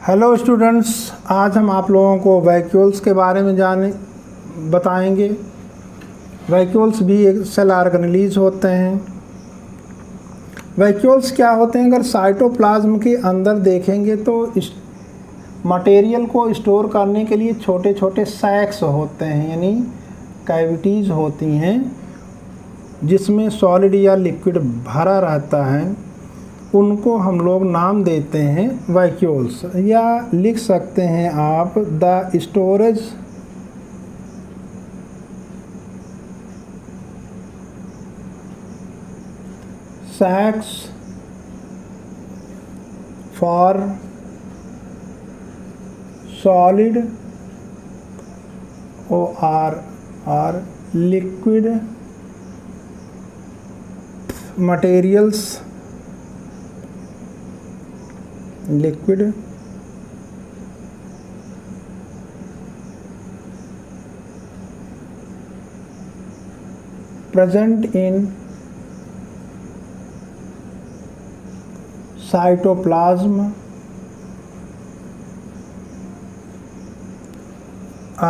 Hello students, आज हम आप लोगों को वैक्यूल्स के बारे में बताएंगे। वैक्यूल्स भी एक सेल ऑर्गेनेलीज होते हैं। वैक्यूल्स क्या होते हैं? अगर साइटोप्लाज्म के अंदर देखेंगे तो इस मटेरियल को स्टोर करने के लिए छोटे छोटे सैक्स होते हैं, यानी कैविटीज़ होती हैं जिसमें सॉलिड या लिक्विड भरा रहता है। उनको हम लोग नाम देते हैं वैक्यूल्स, या लिख सकते हैं आप द स्टोरेज सैक्स फॉर सॉलिड और liquid materials, liquid present in cytoplasm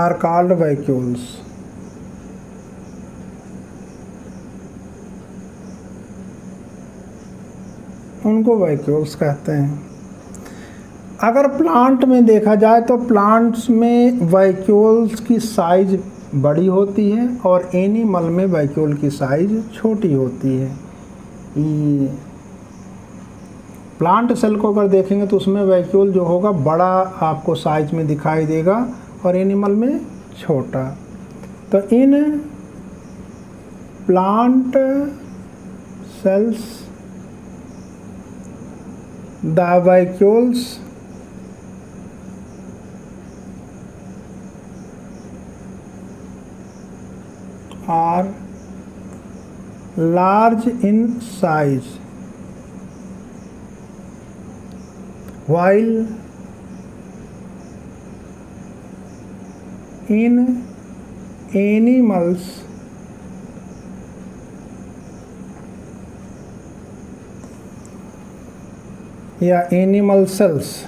are called vacuoles. उनको वैक्यूल्स कहते हैं। अगर प्लांट में देखा जाए तो प्लांट्स में वैक्यूल्स की साइज बड़ी होती है और एनिमल में वैक्यूल की साइज छोटी होती है। ये प्लांट सेल को अगर देखेंगे तो उसमें वैक्यूल जो होगा बड़ा आपको साइज में दिखाई देगा और एनिमल में छोटा। तो in plant cells the vacuoles are large in size, while in animals या animal cells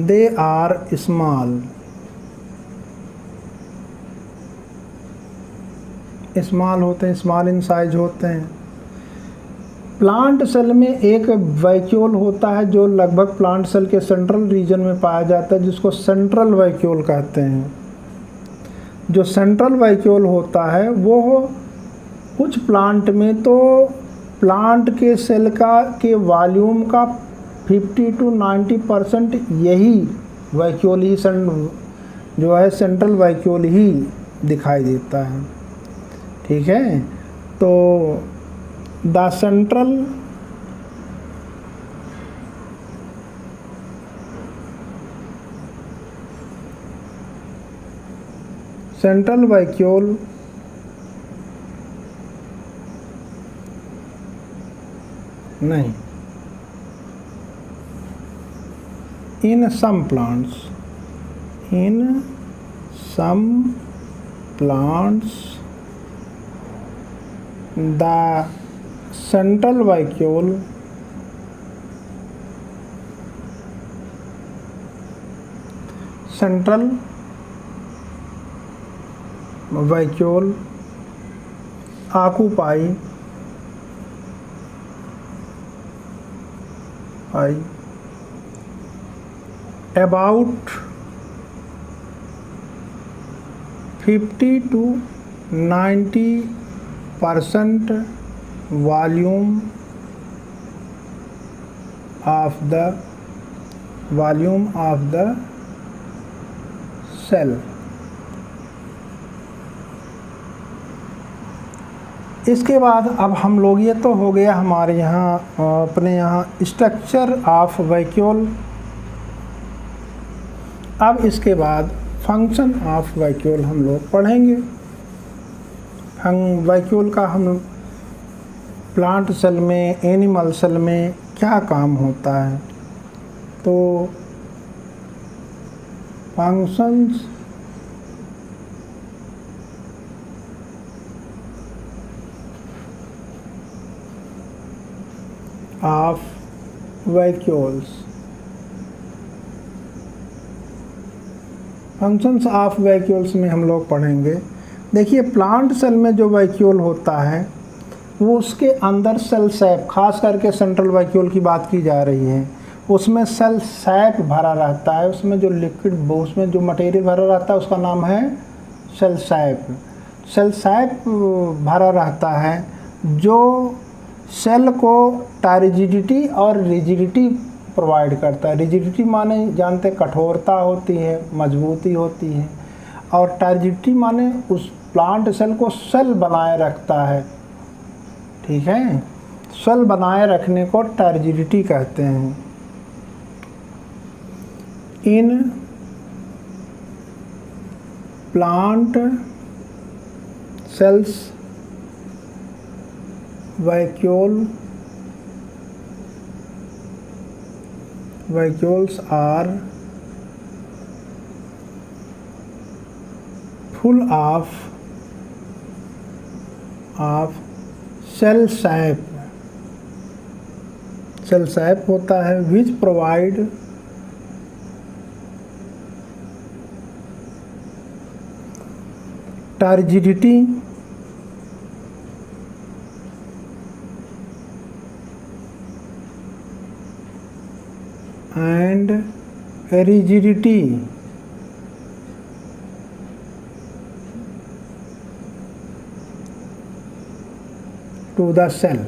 they are small होते हैं, स्मॉल इन साइज होते हैं। प्लांट सेल में एक वैक्यूल होता है जो लगभग प्लांट सेल के सेंट्रल रीजन में पाया जाता है, जिसको सेंट्रल वैक्यूल कहते हैं। जो सेंट्रल वैक्यूल होता है वो कुछ प्लांट में तो प्लांट के सेल के वॉल्यूम का 50 to 90% यही वैक्यूल ही जो है सेंट्रल वैक्यूल ही दिखाई देता है। ठीक है, तो द सेंट्रल वैक्यूल नहीं, in some plants the central vacuole occupy about 50 to 90% volume of the cell। इसके बाद अब हम लोग, ये तो हो गया हमारे यहाँ अपने यहाँ स्ट्रक्चर ऑफ वैक्यूल। अब इसके बाद फंक्शन ऑफ वैक्यूल हम लोग पढ़ेंगे। वैक्यूल का हम प्लांट सेल में, एनिमल सेल में क्या काम होता है, तो functions of vacuoles. Functions of vacuoles में हम लोग पढ़ेंगे। देखिए प्लांट सेल में जो वैक्यूल होता है वो उसके अंदर सेल सैप, खास करके सेंट्रल वैक्यूल की बात की जा रही है, उसमें सेल सैप भरा रहता है। उसमें जो लिक्विड, उसमें जो मटेरियल भरा रहता है उसका नाम है सेल सैप। सेल सैप भरा रहता है जो सेल को टर्जिडिटी और रिजिडिटी प्रोवाइड करता है। रिजिडिटी माने जानते कठोरता होती है, मजबूती होती है, और टर्जिडिटी माने उस प्लांट सेल को सेल बनाए रखता है। ठीक है, सेल बनाए रखने को टर्जिडिटी कहते हैं। In plant cells vacuoles are full of cell sap। Cell sap होता है which provide turgidity and rigidity to the cell।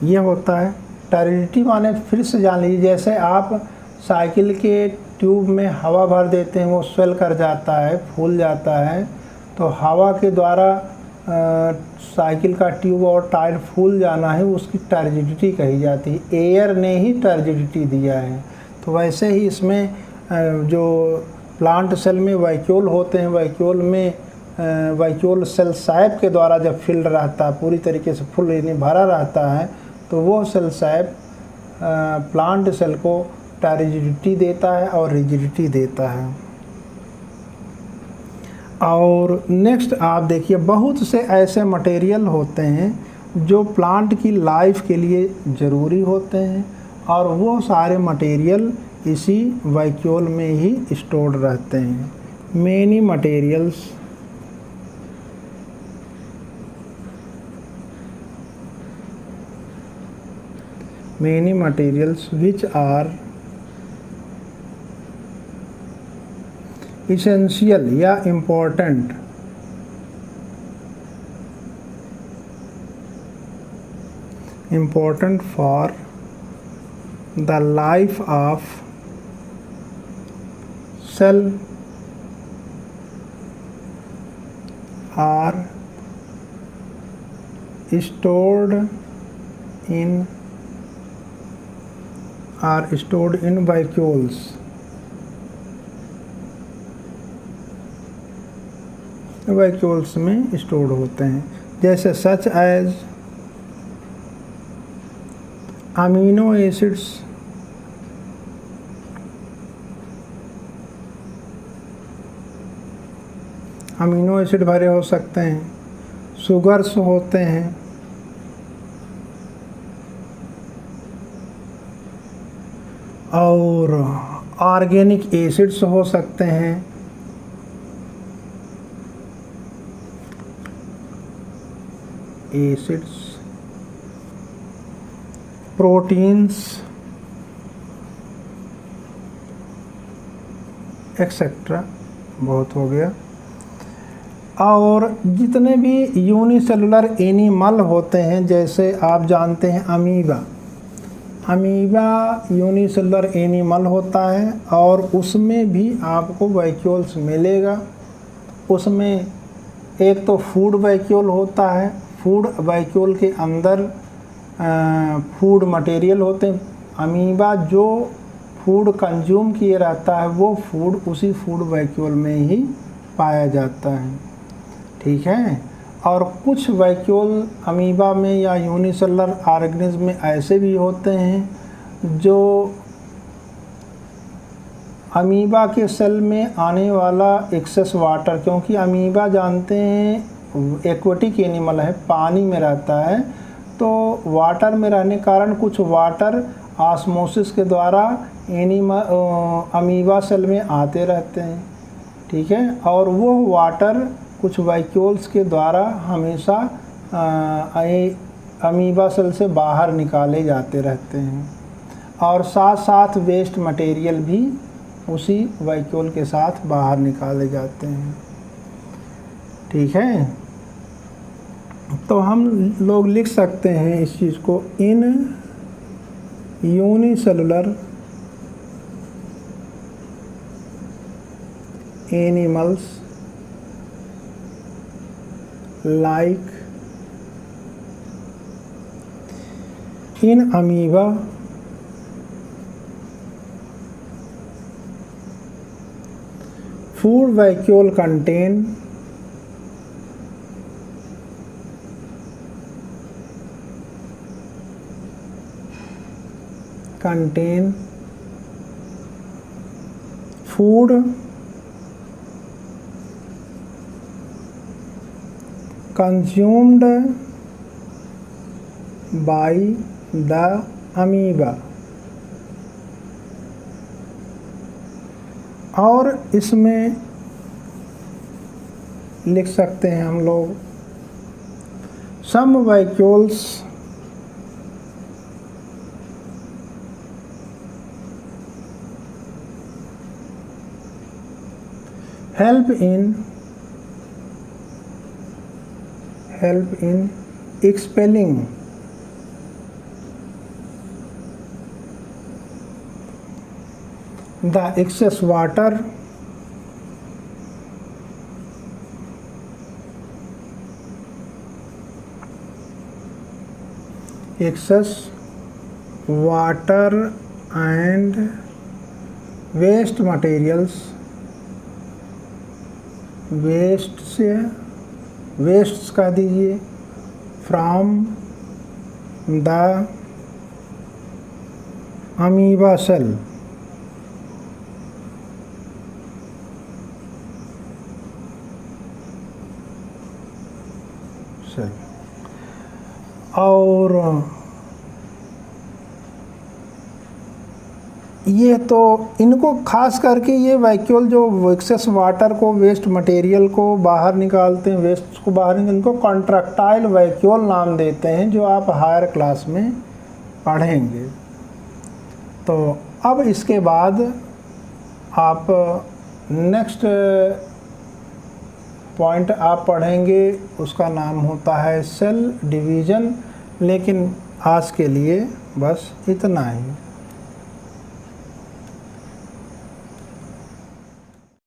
ये होता है टर्जिडिटी माने, फिर से जान लीजिए, जैसे आप साइकिल के ट्यूब में हवा भर देते हैं, वो स्वेल कर जाता है, फूल जाता है, तो हवा के द्वारा साइकिल का ट्यूब और टायर फूल जाना है, उसकी टर्जिडिटी कही जाती है। एयर ने ही टर्जिडिटी दिया है। तो वैसे ही इसमें जो प्लांट सेल में वैक्यूल होते हैं, वैक्यूल में वैक्यूल सेल सैप के द्वारा जब फिल्ड रहता है, पूरी तरीके से फुल यानी भरा रहता है, तो वो सेल सैप प्लांट सेल को टर्जिडिटी देता है और रिजिडिटी देता है। और नेक्स्ट आप देखिए, बहुत से ऐसे मटेरियल होते हैं जो प्लांट की लाइफ के लिए ज़रूरी होते हैं, और वो सारे मटेरियल इसी वैक्यूल में ही स्टोर्ड रहते हैं। Many materials which are essential या important for the life of cell are stored in vacuoles। Vacuoles में स्टोर्ड होते हैं, जैसे such as amino acids, amino acid भरे हो सकते हैं, शुगर्स होते हैं, और ऑर्गेनिक एसिड्स हो सकते हैं, एसिड्स, प्रोटीन्स एक्सेट्रा। बहुत हो गया। और जितने भी यूनिसेलुलर एनिमल होते हैं, जैसे आप जानते हैं अमीबा यूनिसेलुलर एनिमल होता है, और उसमें भी आपको वैक्यूल्स मिलेगा। उसमें एक तो फूड वैक्यूल होता है, फूड वैक्यूल के अंदर फूड मटेरियल होते हैं। अमीबा जो फूड कंज्यूम किए रहता है, वो फूड उसी फूड वैक्यूल में ही पाया जाता है। ठीक है, और कुछ वैक्यूल अमीबा में या यूनिसेलुलर ऑर्गेनिज्म में ऐसे भी होते हैं जो अमीबा के सेल में आने वाला एक्सेस वाटर, क्योंकि अमीबा जानते हैं एक्वेटिक एनिमल है, पानी में रहता है, तो वाटर में रहने के कारण कुछ वाटर ऑस्मोसिस के द्वारा अमीबा सेल में आते रहते हैं, ठीक है, और वो वाटर कुछ वैक्यूल्स के द्वारा हमेशा अमीबा सेल से बाहर निकाले जाते रहते हैं, और साथ साथ वेस्ट मटेरियल भी उसी वैक्यूल के साथ बाहर निकाले जाते हैं, ठीक है। तो हम लोग लिख सकते हैं इस चीज़ को, इन unicellular animals like in amoeba food vacuole contain food consumed by the amoeba, और इसमें लिख सकते हैं हम लोग some vacuoles help in expelling the excess water and waste materials, wastes का दीजिए, फ्रॉम द अमीबा सेल, और ये तो इनको खास करके ये वैक्यूल जो एक्सेस वाटर को, वेस्ट मटेरियल को बाहर निकालते हैं, वेस्ट को बाहर निकालते हैं, इनको कॉन्ट्रैक्टाइल वैक्यूल नाम देते हैं, जो आप हायर क्लास में पढ़ेंगे। तो अब इसके बाद आप नेक्स्ट पॉइंट आप पढ़ेंगे, उसका नाम होता है सेल डिवीज़न। लेकिन आज के लिए बस इतना ही।